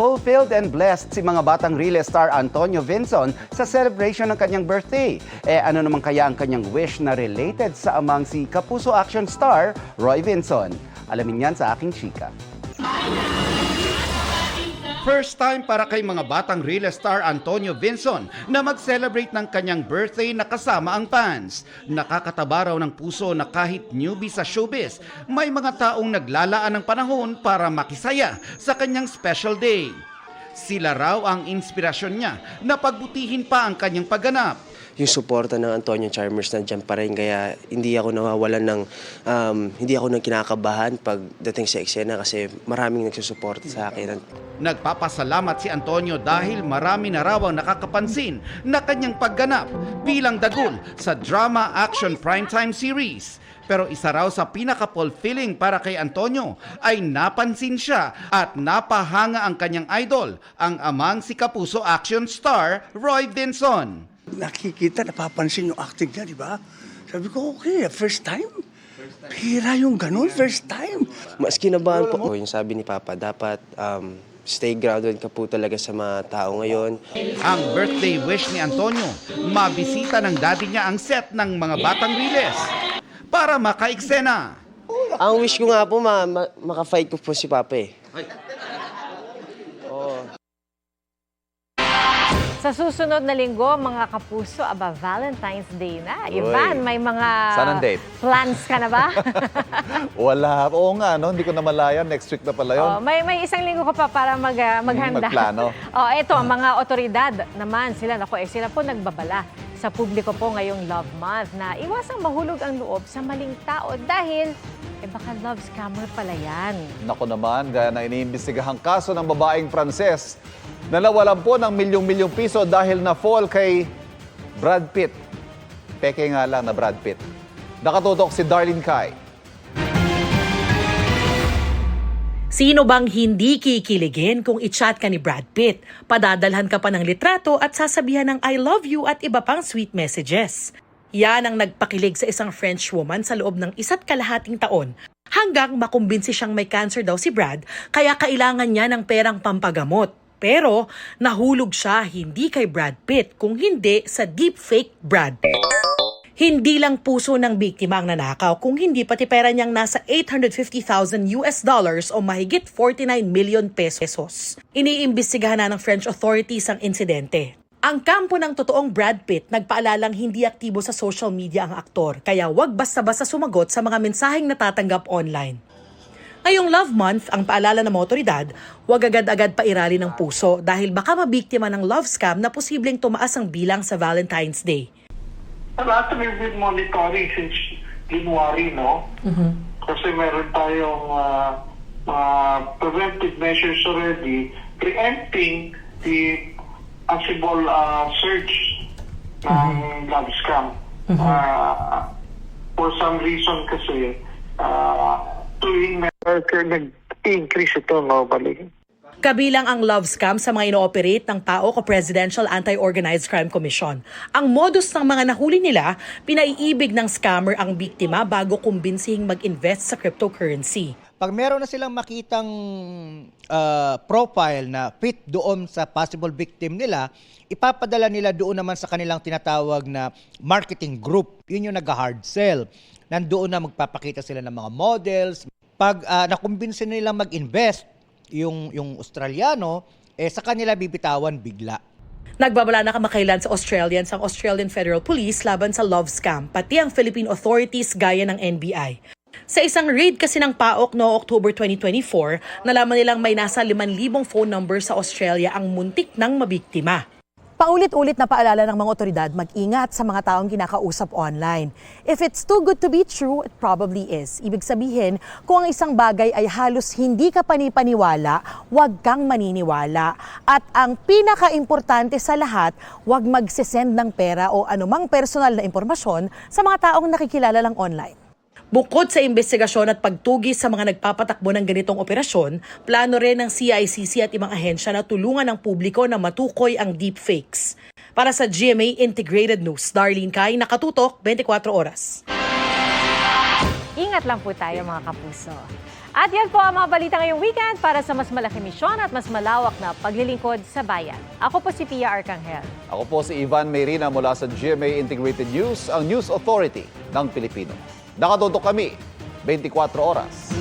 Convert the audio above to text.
Fulfilled and blessed si mga batang relay star Antonio Vinson sa celebration ng kanyang birthday. Ano naman kaya ang kanyang wish na related sa amang si Kapuso action star Roy Vinson? Alamin yan sa aking chika. First time para kay mga batang relay star Antonio Vinson na mag-celebrate ng kanyang birthday na kasama ang fans. Nakakataba raw ng puso na kahit newbie sa showbiz, may mga taong naglalaan ng panahon para makisaya sa kanyang special day. Sila raw ang inspirasyon niya na pagbutihin pa ang kanyang pagganap. Yung suporta ng Antonio Charmers nandiyan pa rin, kaya hindi ako nawawalan ng hindi ako nang kinakabahan pagdating sa eksena kasi maraming nagsusuporta sa akin. Nagpapasalamat si Antonio dahil marami na raw ang nakakapansin na kanyang pagganap bilang dagul sa drama action primetime series. Pero isa raw sa pinaka-fulfilling para kay Antonio ay napansin siya at napahanga ang kanyang idol, ang amang si Kapuso action star Roy Vinson. Nakikita, napapansin yung acting niya, di ba? Sabi ko, okay, first time? Hira yung ganun, first time. Mas kinabahan po. Yung sabi ni Papa, dapat stay grounded ka po talaga sa mga tao ngayon. Ang birthday wish ni Antonio, mabisita ng daddy niya ang set ng mga batang riles para maka-eksena. Ang wish ko nga po, maka-fight ko po si Papa eh. Sa susunod na linggo, mga kapuso, Valentine's Day na. Ivan, may mga Saan ang date? plans ka na ba? Wala. Oo nga, no? Hindi ko na malayan. Next week na pala yun. May isang linggo ka pa para maghanda. Magplano. Ito, mga otoridad naman, sila po nagbabala sa publiko po ngayong Love Month na iwasang mahulog ang loob sa maling tao dahil baka love scammer pala yan. Nako naman, gaya na iniimbestigahang kaso ng babaeng Pranses na nawalan po ng milyong-milyong piso dahil na-fall kay Brad Pitt. Peke nga lang na Brad Pitt. Nakatutok si Darlene Kai. Sino bang hindi kikiligin kung i-chat ka ni Brad Pitt? Padadalhan ka pa ng litrato at sasabihan ng I love you at iba pang sweet messages. Yan ang nagpakilig sa isang French woman sa loob ng 1.5 taon hanggang makumbinsi siyang may cancer daw si Brad kaya kailangan niya ng perang pampagamot. Pero nahulog siya hindi kay Brad Pitt kung hindi sa deepfake Brad Pitt. Hindi lang puso ng biktima ang nanakaw kung hindi pati pera niyang nasa $850,000 o mahigit 49 million pesos. Iniimbestigahan na ng French authorities ang insidente. Ang kampo ng totoong Brad Pitt nagpaalalang hindi aktibo sa social media ang aktor, kaya wag basta-basta sumagot sa mga mensaheng natatanggap online. Ngayong Love Month, ang paalala ng mga otoridad, wag agad-agad pairali ng puso dahil baka mabiktima ng love scam na posibleng tumaas ang bilang sa Valentine's Day. Lahat we've been monitoring since January, no? Kasi meron tayong preventive measures already preempting the possible surge ng love scam. For some reason kasi, tuwing nag-increase ito, no? Balik. Kabilang ang love scam sa mga ino-operate ng PAOK o Presidential Anti-Organized Crime Commission. Ang modus ng mga nahuli nila, pinaiibig ng scammer ang biktima bago kumbinsing mag-invest sa cryptocurrency. Pag meron na silang makitang profile na fit doon sa possible victim nila, ipapadala nila doon naman sa kanilang tinatawag na marketing group. Yun yung nag-hard sell. Nandoon na magpapakita sila ng mga models. Pag nakumbinsin nilang mag-invest, yung Australiano, sa kanila bibitawan bigla. Nagbabala na kamakailan sa Australians ang Australian Federal Police laban sa love scam, pati ang Philippine authorities gaya ng NBI. Sa isang raid kasi ng PAOK noong October 2024, nalaman nilang may nasa 5,000 phone number sa Australia ang muntik ng mabiktima. Paulit-ulit na paalala ng mga otoridad mag-ingat sa mga taong kinakausap online. If it's too good to be true, it probably is. Ibig sabihin, kung ang isang bagay ay halos hindi ka panipaniwala, huwag kang maniniwala. At ang pinaka-importante sa lahat, huwag magsisend ng pera o anumang personal na impormasyon sa mga taong nakikilala lang online. Bukod sa investigasyon at pagtugis sa mga nagpapatakbo ng ganitong operasyon, plano rin ng CICC at ibang ahensya na tulungan ang publiko na matukoy ang deepfakes. Para sa GMA Integrated News, Darlene Kai, Nakatutok, 24 Oras. Ingat lang po tayo mga kapuso. At yan po ang mga balita ngayong weekend para sa mas malaking misyon at mas malawak na paglilingkod sa bayan. Ako po si Pia Arcangel. Ako po si Ivan Mayrina mula sa GMA Integrated News, ang News Authority ng Pilipino. Nakatutok kami 24 oras.